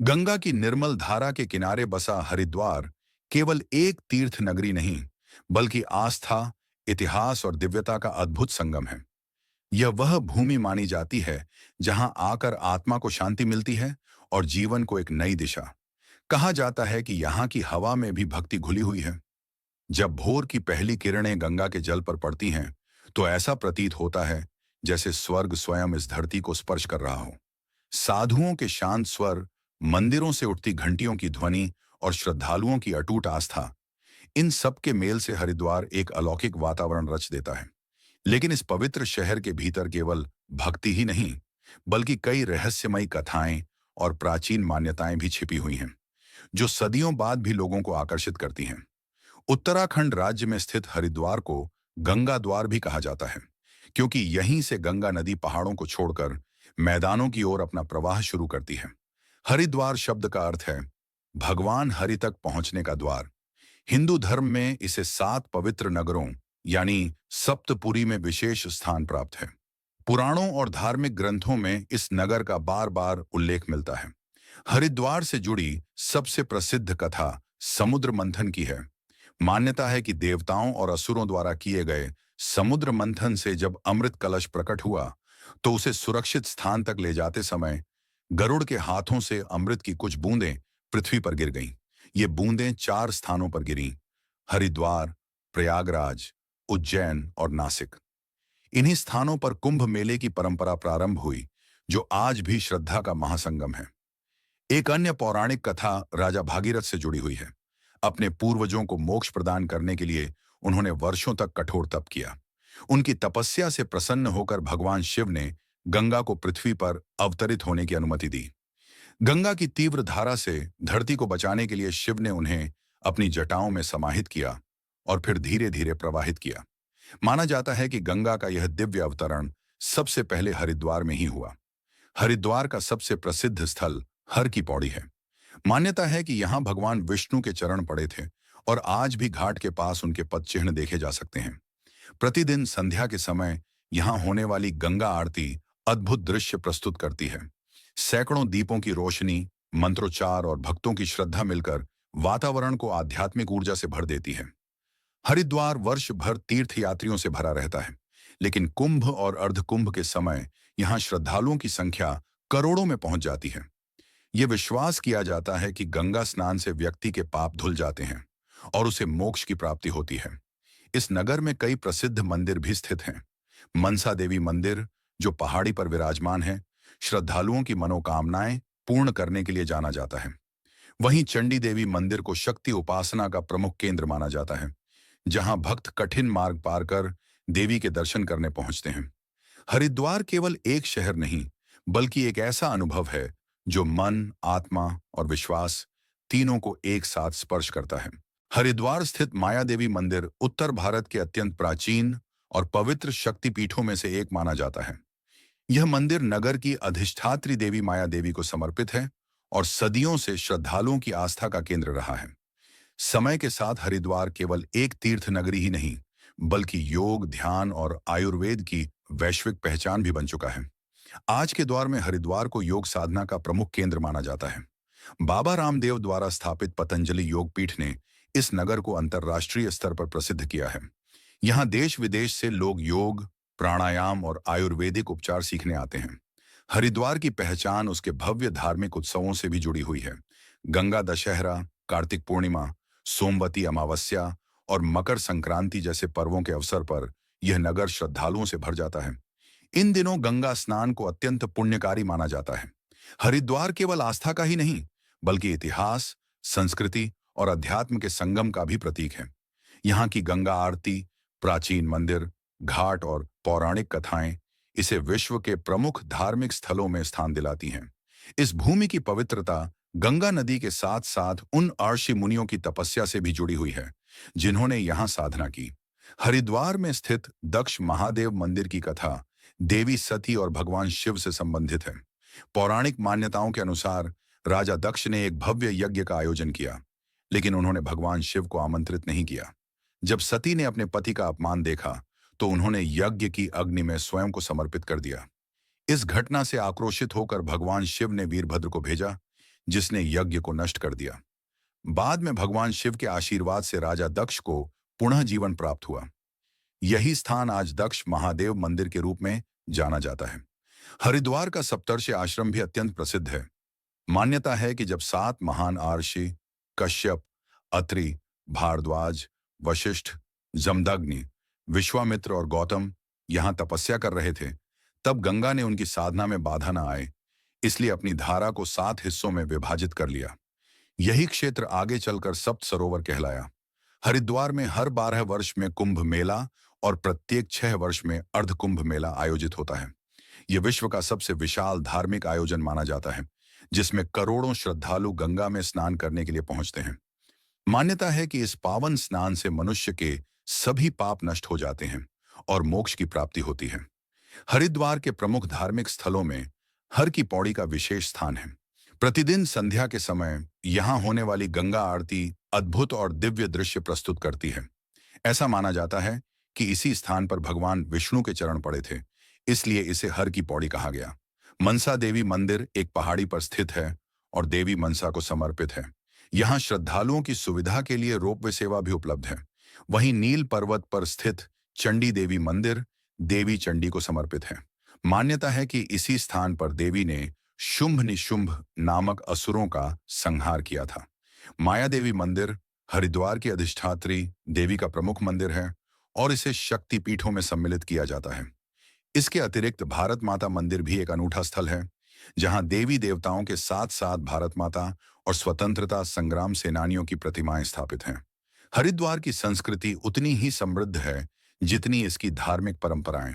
गंगा की निर्मल धारा के किनारे बसा हरिद्वार केवल एक तीर्थ नगरी नहीं, बल्कि आस्था, इतिहास और दिव्यता का अद्भुत संगम है। यह वह भूमि मानी जाती है जहां आकर आत्मा को शांति मिलती है और जीवन को एक नई दिशा। कहा जाता है कि यहाँ की हवा में भी भक्ति घुली हुई है। जब भोर की पहली किरणें गंगा के जल पर पड़ती हैं, तो ऐसा प्रतीत होता है जैसे स्वर्ग स्वयं इस धरती को स्पर्श कर रहा हो। साधुओं के शांत स्वर, मंदिरों से उठती घंटियों की ध्वनि और श्रद्धालुओं की अटूट आस्था, इन सब के मेल से हरिद्वार एक अलौकिक वातावरण रच देता है। लेकिन इस पवित्र शहर के भीतर केवल भक्ति ही नहीं, बल्कि कई रहस्यमयी कथाएं और प्राचीन मान्यताएं भी छिपी हुई हैं, जो सदियों बाद भी लोगों को आकर्षित करती हैं। उत्तराखंड राज्य में स्थित हरिद्वार को गंगा द्वार भी कहा जाता है, क्योंकि यहीं से गंगा नदी पहाड़ों को छोड़कर मैदानों की ओर अपना प्रवाह शुरू करती है। हरिद्वार शब्द का अर्थ है भगवान हरि तक पहुंचने का द्वार। हिंदू धर्म में इसे 7 पवित्र नगरों यानी सप्तपुरी में विशेष स्थान प्राप्त है। पुराणों और धार्मिक ग्रंथों में इस नगर का बार बार उल्लेख मिलता है। हरिद्वार से जुड़ी सबसे प्रसिद्ध कथा समुद्र मंथन की है। मान्यता है कि देवताओं और असुरों द्वारा किए गए समुद्र मंथन से जब अमृत कलश प्रकट हुआ, तो उसे सुरक्षित स्थान तक ले जाते समय गरुड़ के हाथों से अमृत की कुछ बूंदें पृथ्वी पर गिर गईं। ये बूंदें 4 स्थानों पर गिरीं: हरिद्वार, प्रयागराज, उज्जैन और नासिक। इन्हीं स्थानों पर कुंभ मेले की परंपरा प्रारंभ हुई, जो आज भी श्रद्धा का महासंगम है। एक अन्य पौराणिक कथा राजा भागीरथ से जुड़ी हुई है। अपने पूर्वजों को मोक्ष प्रदान करने के लिए उन्होंने वर्षों तक कठोर तप किया। उनकी तपस्या से प्रसन्न होकर भगवान शिव ने गंगा को पृथ्वी पर अवतरित होने की अनुमति दी। गंगा की तीव्र धारा से धरती को बचाने के लिए शिव ने उन्हें अपनी जटाओं में समाहित किया और फिर धीरे धीरे प्रवाहित किया। माना जाता है कि गंगा का यह दिव्य अवतरण सबसे पहले हरिद्वार में ही हुआ। हरिद्वार का सबसे प्रसिद्ध स्थल हर की पौड़ी है। मान्यता है कि यहाँ भगवान विष्णु के चरण पड़े थे और आज भी घाट के पास उनके पद चिन्ह देखे जा सकते हैं। प्रतिदिन संध्या के समय यहाँ होने वाली गंगा आरती अद्भुत दृश्य प्रस्तुत करती है। सैकड़ों दीपों की रोशनी, मंत्रोच्चार और भक्तों की श्रद्धा मिलकर वातावरण को आध्यात्मिक ऊर्जा से भर देती है। हरिद्वार वर्ष भर तीर्थ यात्रियों से भरा रहता है, लेकिन कुंभ और अर्धकुंभ के समय यहाँ श्रद्धालुओं की संख्या करोड़ों में पहुंच जाती है। ये विश्वास किया जाता है कि गंगा स्नान से व्यक्ति के पाप धुल जाते हैं और उसे मोक्ष की प्राप्ति होती है। इस नगर में कई प्रसिद्ध मंदिर भी स्थित हैं। मनसा देवी मंदिर, जो पहाड़ी पर विराजमान है, श्रद्धालुओं की मनोकामनाएं पूर्ण करने के लिए जाना जाता है। वहीं चंडी देवी मंदिर को शक्ति उपासना का प्रमुख केंद्र माना जाता है, जहां भक्त कठिन मार्ग पार कर देवी के दर्शन करने पहुंचते हैं। हरिद्वार केवल एक शहर नहीं, बल्कि एक ऐसा अनुभव है जो मन, आत्मा और विश्वास तीनों को एक साथ स्पर्श करता है। हरिद्वार स्थित माया देवी मंदिर उत्तर भारत के अत्यंत प्राचीन और पवित्र शक्तिपीठों में से एक माना जाता है। यह मंदिर नगर की अधिष्ठात्री देवी माया देवी को समर्पित है और सदियों से श्रद्धालुओं की आस्था का केंद्र रहा है। समय के साथ हरिद्वार केवल एक तीर्थ नगरी ही नहीं, बल्कि योग, ध्यान और आयुर्वेद की वैश्विक पहचान भी बन चुका है। आज के दौर में हरिद्वार को योग साधना का प्रमुख केंद्र माना जाता है। बाबा रामदेव द्वारा स्थापित पतंजलि योग पीठ ने इस नगर को अंतर्राष्ट्रीय स्तर पर प्रसिद्ध किया है। यहाँ देश विदेश से लोग योग, प्राणायाम और आयुर्वेदिक उपचार सीखने आते हैं। हरिद्वार की पहचान उसके भव्य धार्मिक उत्सवों से भी जुड़ी हुई है। गंगा दशहरा, कार्तिक पूर्णिमा, सोमवती अमावस्या और मकर संक्रांति जैसे पर्वों के अवसर पर यह नगर श्रद्धालुओं से भर जाता है। इन दिनों गंगा स्नान को अत्यंत पुण्यकारी माना जाता है। हरिद्वार केवल आस्था का ही नहीं, बल्कि इतिहास, संस्कृति और अध्यात्म के संगम का भी प्रतीक है। यहाँ की गंगा आरती, प्राचीन मंदिर, घाट और पौराणिक कथाएं इसे विश्व के प्रमुख धार्मिक स्थलों में स्थान दिलाती हैं। इस भूमि की पवित्रता गंगा नदी के साथ साथ उन ऋषि मुनियों की तपस्या से भी जुड़ी हुई है, जिन्होंने यहाँ साधना की। हरिद्वार में स्थित दक्ष महादेव मंदिर की कथा देवी सती और भगवान शिव से संबंधित है। पौराणिक मान्यताओं के अनुसार राजा दक्ष ने एक भव्य यज्ञ का आयोजन किया, लेकिन उन्होंने भगवान शिव को आमंत्रित नहीं किया। जब सती ने अपने पति का अपमान देखा, तो उन्होंने यज्ञ की अग्नि में स्वयं को समर्पित कर दिया। इस घटना से आक्रोशित होकर भगवान शिव ने वीरभद्र को भेजा, जिसने यज्ञ को नष्ट कर दिया। बाद में भगवान शिव के आशीर्वाद से राजा दक्ष को पुनः जीवन प्राप्त हुआ। यही स्थान आज दक्ष महादेव मंदिर के रूप में जाना जाता है। हरिद्वार का सप्तर्षि आश्रम भी अत्यंत प्रसिद्ध है। मान्यता है कि जब 7 महान महर्षि कश्यप, अत्रि, भारद्वाज, वशिष्ठ, जमदग्नि, विश्वामित्र और गौतम यहां तपस्या कर रहे थे, तब गंगा ने उनकी साधना में बाधा न आए, इसलिए अपनी धारा को 7 हिस्सों में विभाजित कर लिया। यही क्षेत्र आगे चलकर सप्त सरोवर कहलाया। हरिद्वार में हर 12 वर्ष में कुंभ मेला और प्रत्येक 6 वर्ष में अर्ध कुंभ मेला आयोजित होता है। यह विश्व का सबसे विशाल धार्मिक आयोजन माना जाता है, जिसमें करोड़ों श्रद्धालु गंगा में स्नान करने के लिए पहुंचते हैं। मान्यता है कि इस पावन स्नान से मनुष्य के सभी पाप नष्ट हो जाते हैं और मोक्ष की प्राप्ति होती है। हरिद्वार के प्रमुख धार्मिक स्थलों में हर की पौड़ी का विशेष स्थान है। प्रतिदिन संध्या के समय यहाँ होने वाली गंगा आरती अद्भुत और दिव्य दृश्य प्रस्तुत करती है। ऐसा माना जाता है कि इसी स्थान पर भगवान विष्णु के चरण पड़े थे, इसलिए इसे हर की पौड़ी कहा गया। मनसा देवी मंदिर एक पहाड़ी पर स्थित है और देवी मनसा को समर्पित है। यहाँ श्रद्धालुओं की सुविधा के लिए रोपवे सेवा भी उपलब्ध है। वहीं नील पर्वत पर स्थित चंडी देवी मंदिर देवी चंडी को समर्पित है। मान्यता है कि इसी स्थान पर देवी ने शुंभ निशुंभ नामक असुरों का संहार किया था। माया देवी मंदिर हरिद्वार की अधिष्ठात्री देवी का प्रमुख मंदिर है और इसे शक्ति पीठों में सम्मिलित किया जाता है। इसके अतिरिक्त भारत माता मंदिर भी एक अनूठा स्थल है, जहां देवी देवताओं के साथ साथ भारत माता और स्वतंत्रता संग्राम सेनानियों की प्रतिमाएं स्थापित हैं। हरिद्वार की संस्कृति उतनी ही समृद्ध है जितनी इसकी धार्मिक परंपराएं।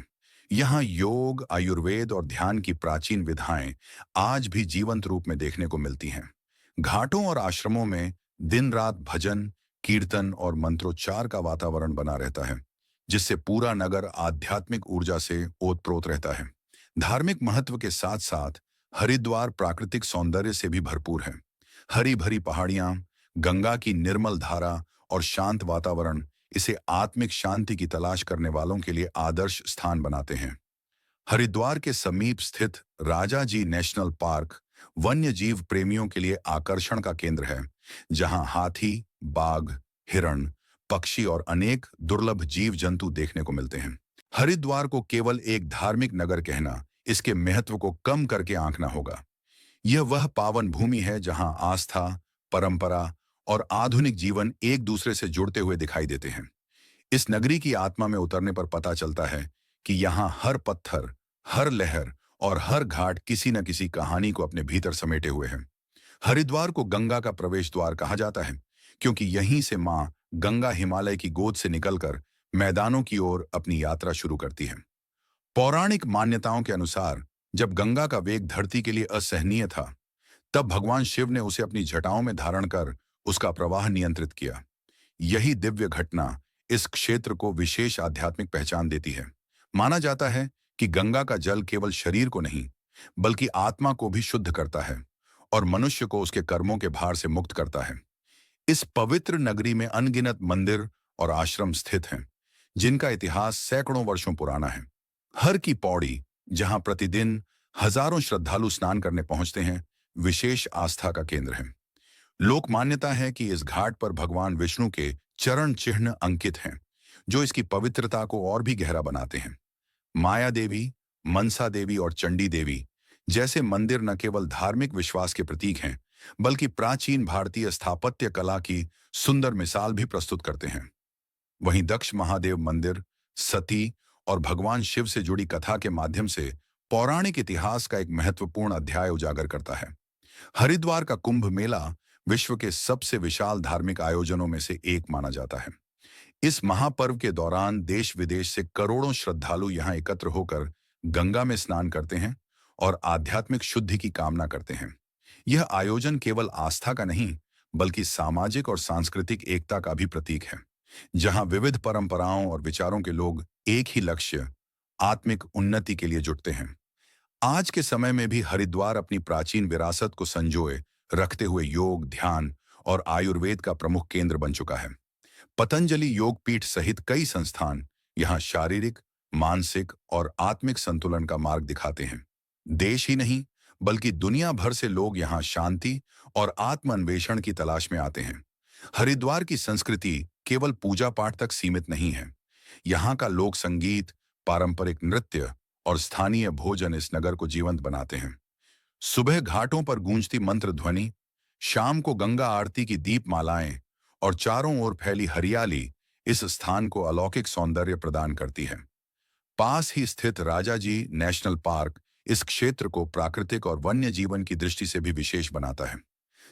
यहाँ योग, आयुर्वेद और ध्यान की प्राचीन विधाएं आज भी जीवंत रूप में देखने को मिलती हैं। घाटों और आश्रमों में दिन रात भजन, कीर्तन और मंत्रोच्चार का वातावरण बना रहता है, जिससे पूरा नगर आध्यात्मिक ऊर्जा से ओतप्रोत रहता है। धार्मिक महत्व के साथ साथ हरिद्वार प्राकृतिक सौंदर्य से भी भरपूर है। हरी भरी पहाड़ियां, गंगा की निर्मल धारा और शांत वातावरण इसे आत्मिक शांति की तलाश करने वालों के लिए आदर्श स्थान बनाते हैं। हरिद्वार के समीप स्थित राजाजी नेशनल पार्क वन्य जीव प्रेमियों के लिए आकर्षण का केंद्र है, जहां हाथी, बाघ, हिरण, पक्षी और अनेक दुर्लभ जीव जंतु देखने को मिलते हैं। हरिद्वार को केवल एक धार्मिक नगर कहना इसके महत्व को कम करके आंकना होगा। यह वह पावन भूमि है जहां आस्था, परंपरा और आधुनिक जीवन एक दूसरे से जुड़ते हुए दिखाई देते हैं। इस नगरी की आत्मा में उतरने पर पता चलता है कि यहाँ हर पत्थर, हर लहर और हर घाट किसी न किसी कहानी को अपने भीतर समेटे हुए है। हरिद्वार को गंगा का प्रवेश द्वार कहा जाता है, क्योंकि यहीं से माँ गंगा हिमालय की गोद से निकलकर मैदानों की ओर अपनी यात्रा शुरू करती है। पौराणिक मान्यताओं के अनुसार जब गंगा का वेग धरती के लिए असहनीय था, तब भगवान शिव ने उसे अपनी जटाओं में धारण कर उसका प्रवाह नियंत्रित किया। यही दिव्य घटना इस क्षेत्र को विशेष आध्यात्मिक पहचान देती है। माना जाता है कि गंगा का जल केवल शरीर को नहीं, बल्कि आत्मा को भी शुद्ध करता है और मनुष्य को उसके कर्मों के भार से मुक्त करता है। इस पवित्र नगरी में अनगिनत मंदिर और आश्रम स्थित हैं, जिनका इतिहास सैकड़ों वर्षों पुराना है। हर की पौड़ी, जहां प्रतिदिन हजारों श्रद्धालु स्नान करने पहुंचते हैं, विशेष आस्था का केंद्र है। लोक मान्यता है कि इस घाट पर भगवान विष्णु के चरण चिन्ह अंकित हैं, जो इसकी पवित्रता को और भी गहरा बनाते हैं। माया देवी, मनसा देवी और चंडी देवी जैसे मंदिर न केवल धार्मिक विश्वास के प्रतीक हैं, बल्कि प्राचीन भारतीय स्थापत्य कला की सुंदर मिसाल भी प्रस्तुत करते हैं। वहीं दक्ष महादेव मंदिर सती और भगवान शिव से जुड़ी कथा के माध्यम से पौराणिक इतिहास का एक महत्वपूर्ण अध्याय उजागर करता है। हरिद्वार का कुंभ मेला विश्व के सबसे विशाल धार्मिक आयोजनों में से एक माना जाता है। इस महापर्व के दौरान देश विदेश से करोड़ों श्रद्धालु यहाँ एकत्र होकर गंगा में स्नान करते हैं और आध्यात्मिक शुद्धि की कामना करते हैं। यह आयोजन केवल आस्था का नहीं, बल्कि सामाजिक और सांस्कृतिक एकता का भी प्रतीक है, जहां विविध परंपराओं और विचारों के लोग एक ही लक्ष्य, आत्मिक उन्नति के लिए जुटते हैं। आज के समय में भी हरिद्वार अपनी प्राचीन विरासत को संजोए रखते हुए योग, ध्यान और आयुर्वेद का प्रमुख केंद्र बन चुका है। पतंजलि योगपीठ सहित कई संस्थान यहाँ शारीरिक, मानसिक और आत्मिक संतुलन का मार्ग दिखाते हैं। देश ही नहीं, बल्कि दुनिया भर से लोग यहाँ शांति और आत्मान्वेषण की तलाश में आते हैं। हरिद्वार की संस्कृति केवल पूजा पाठ तक सीमित नहीं है। यहाँ का लोक संगीत, पारंपरिक नृत्य और स्थानीय भोजन इस नगर को जीवंत बनाते हैं। सुबह घाटों पर गूंजती मंत्र ध्वनि, शाम को गंगा आरती की दीपमालाएं और चारों ओर फैली हरियाली इस स्थान को अलौकिक सौंदर्य प्रदान करती है। पास ही स्थित राजाजी नेशनल पार्क इस क्षेत्र को प्राकृतिक और वन्य जीवन की दृष्टि से भी विशेष बनाता है।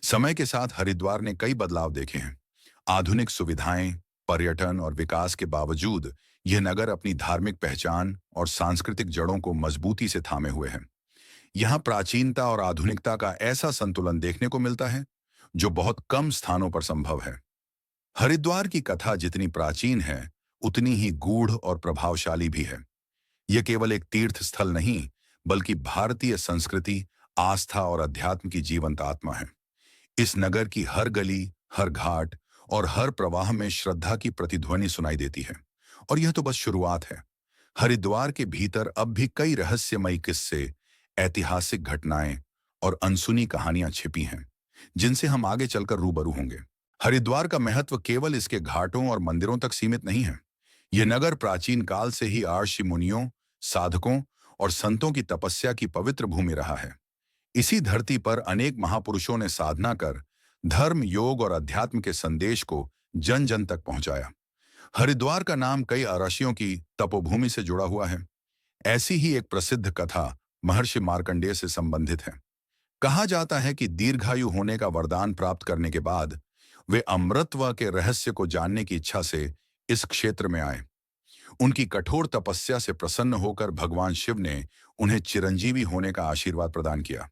समय के साथ हरिद्वार ने कई बदलाव देखे हैं। आधुनिक सुविधाएं, पर्यटन और विकास के बावजूद यह नगर अपनी धार्मिक पहचान और सांस्कृतिक जड़ों को मजबूती से थामे हुए है। यहाँ प्राचीनता और आधुनिकता का ऐसा संतुलन देखने को मिलता है जो बहुत कम स्थानों पर संभव है। हरिद्वार की कथा जितनी प्राचीन है, उतनी ही गूढ़ और प्रभावशाली भी है। यह केवल एक तीर्थ स्थल नहीं, बल्कि भारतीय संस्कृति, आस्था और अध्यात्म की जीवंत आत्मा है। इस नगर की हर गली, हर घाट और हर प्रवाह में श्रद्धा की प्रतिध्वनि सुनाई देती है। और यह तो बस शुरुआत है। हरिद्वार के भीतर अब भी कई रहस्यमयी किस्से, ऐतिहासिक घटनाएं और अनसुनी कहानियां छिपी हैं, जिनसे हम आगे चलकर रूबरू होंगे। हरिद्वार का महत्व केवल इसके घाटों और मंदिरों तक सीमित नहीं है। यह नगर प्राचीन काल से ही ऋषि मुनियों, साधकों और संतों की तपस्या की पवित्र भूमि रहा है। इसी धरती पर अनेक महापुरुषों ने साधना कर धर्म, योग और अध्यात्म के संदेश को जन जन तक पहुंचाया। हरिद्वार का नाम कई ऋषियों की तपोभूमि से जुड़ा हुआ है। ऐसी ही एक प्रसिद्ध कथा महर्षि मार्कंडेय से संबंधित है। कहा जाता है कि दीर्घायु होने का वरदान प्राप्त करने के बाद वे अमृतत्व के रहस्य को जानने की इच्छा से इस क्षेत्र में आए। उनकी कठोर तपस्या से प्रसन्न होकर भगवान शिव ने उन्हें चिरंजीवी होने का आशीर्वाद प्रदान किया।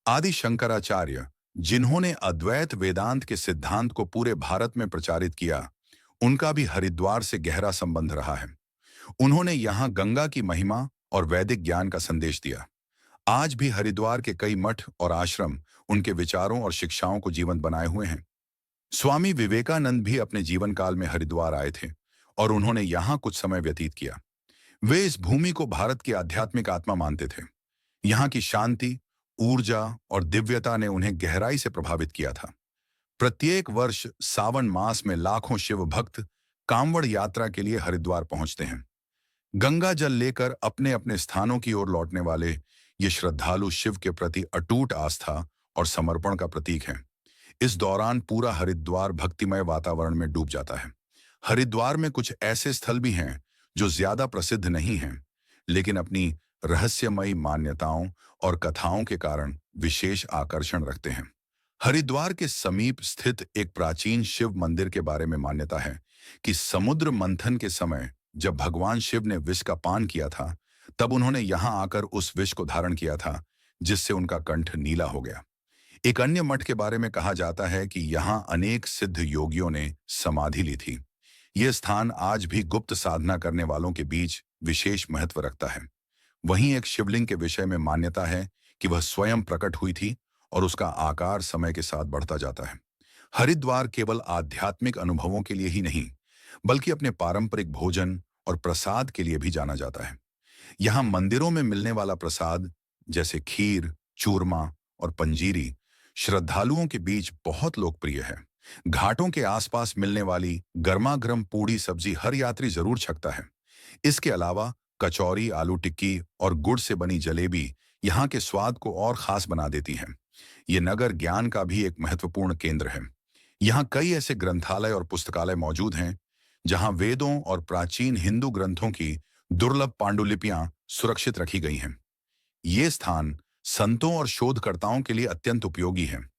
आदि शंकराचार्य, जिन्होंने अद्वैत वेदांत के सिद्धांत को पूरे भारत में प्रचारित किया, उनका भी हरिद्वार से गहरा संबंध रहा है। उन्होंने यहाँ गंगा की महिमा और वैदिक ज्ञान का संदेश दिया। आज भी हरिद्वार के कई मठ और आश्रम उनके विचारों और शिक्षाओं को जीवंत बनाए हुए हैं। स्वामी विवेकानंद भी अपने जीवन काल में हरिद्वार आए थे और उन्होंने यहाँ कुछ समय व्यतीत किया। वे इस भूमि को भारत की आध्यात्मिक आत्मा मानते थे। यहाँ की शांति, ऊर्जा और दिव्यता ने उन्हें गहराई से प्रभावित किया था। प्रत्येक वर्ष सावन मास में लाखों शिव भक्त कांवड़ यात्रा के लिए हरिद्वार पहुंचते हैं। गंगा जल लेकर अपने अपने स्थानों की ओर लौटने वाले ये श्रद्धालु शिव के प्रति अटूट आस्था और समर्पण का प्रतीक हैं। इस दौरान पूरा हरिद्वार भक्तिमय वातावरण में डूब जाता है। हरिद्वार में कुछ ऐसे स्थल भी हैं जो ज्यादा प्रसिद्ध नहीं हैं, लेकिन अपनी रहस्यमयी मान्यताओं और कथाओं के कारण विशेष आकर्षण रखते हैं। हरिद्वार के समीप स्थित एक प्राचीन शिव मंदिर के बारे में मान्यता है कि समुद्र मंथन के समय जब भगवान शिव ने विष का पान किया था, तब उन्होंने यहां आकर उस विष को धारण किया था, जिससे उनका कंठ नीला हो गया। एक अन्य मठ के बारे में कहा जाता है कि यहाँ अनेक सिद्ध योगियों ने समाधि ली थी। यह स्थान आज भी गुप्त साधना करने वालों के बीच विशेष महत्व रखता है। वहीं एक शिवलिंग के विषय में मान्यता है कि वह स्वयं प्रकट हुई थी और उसका आकार समय के साथ बढ़ता जाता है। हरिद्वार केवल आध्यात्मिक अनुभवों के लिए ही नहीं, बल्कि अपने पारंपरिक भोजन और प्रसाद के लिए भी जाना जाता है। यहाँ मंदिरों में मिलने वाला प्रसाद जैसे खीर, चूरमा और पंजीरी श्रद्धालुओं के बीच बहुत लोकप्रिय है। घाटों के आसपास मिलने वाली गर्मा-गर्म पूड़ी सब्जी हर यात्री जरूर छकता है। इसके अलावा कचौरी, आलू टिक्की और गुड़ से बनी जलेबी यहाँ के स्वाद को और खास बना देती हैं। ये नगर ज्ञान का भी एक महत्वपूर्ण केंद्र है। यहाँ कई ऐसे ग्रंथालय और पुस्तकालय मौजूद हैं जहाँ वेदों और प्राचीन हिंदू ग्रंथों की दुर्लभ पांडुलिपियां सुरक्षित रखी गई हैं। ये स्थान संतों और शोधकर्ताओं के लिए अत्यंत उपयोगी है।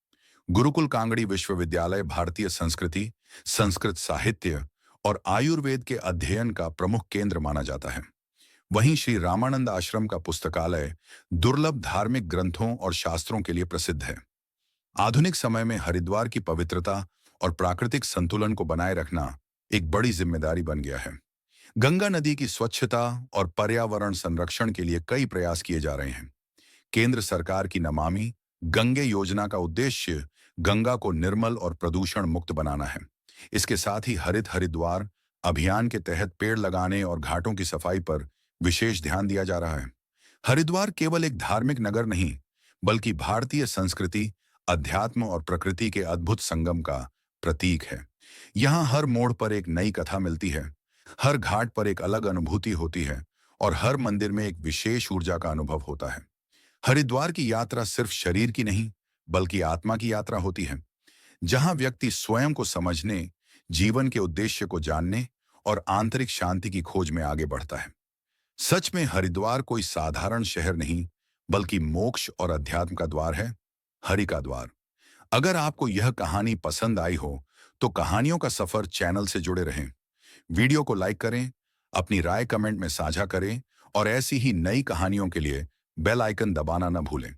गुरुकुल कांगड़ी विश्वविद्यालय भारतीय संस्कृति, संस्कृत साहित्य और आयुर्वेद के अध्ययन का प्रमुख केंद्र माना जाता है। वहीं श्री रामानंद आश्रम का पुस्तकालय दुर्लभ धार्मिक ग्रंथों और शास्त्रों के लिए प्रसिद्ध है। आधुनिक समय में हरिद्वार की पवित्रता और प्राकृतिक संतुलन को बनाए रखना एक बड़ी जिम्मेदारी बन गया है। गंगा नदी की स्वच्छता और पर्यावरण संरक्षण के लिए कई प्रयास किए जा रहे हैं। केंद्र सरकार की नमामि गंगे योजना का उद्देश्य गंगा को निर्मल और प्रदूषण मुक्त बनाना है। इसके साथ ही हरित हरिद्वार अभियान के तहत पेड़ लगाने और घाटों की सफाई पर विशेष ध्यान दिया जा रहा है। हरिद्वार केवल एक धार्मिक नगर नहीं, बल्कि भारतीय संस्कृति, अध्यात्म और प्रकृति के अद्भुत संगम का प्रतीक है। यहाँ हर मोड़ पर एक नई कथा मिलती है, हर घाट पर एक अलग अनुभूति होती है और हर मंदिर में एक विशेष ऊर्जा का अनुभव होता है। हरिद्वार की यात्रा सिर्फ शरीर की नहीं, बल्कि आत्मा की यात्रा होती है, जहां व्यक्ति स्वयं को समझने, जीवन के उद्देश्य को जानने और आंतरिक शांति की खोज में आगे बढ़ता है। सच में हरिद्वार कोई साधारण शहर नहीं, बल्कि मोक्ष और अध्यात्म का द्वार है, हरि का द्वार। अगर आपको यह कहानी पसंद आई हो, तो कहानियों का सफर चैनल से जुड़े रहें। वीडियो को लाइक करें, अपनी राय कमेंट में साझा करें और ऐसी ही नई कहानियों के लिए बेल आइकन दबाना न भूलें।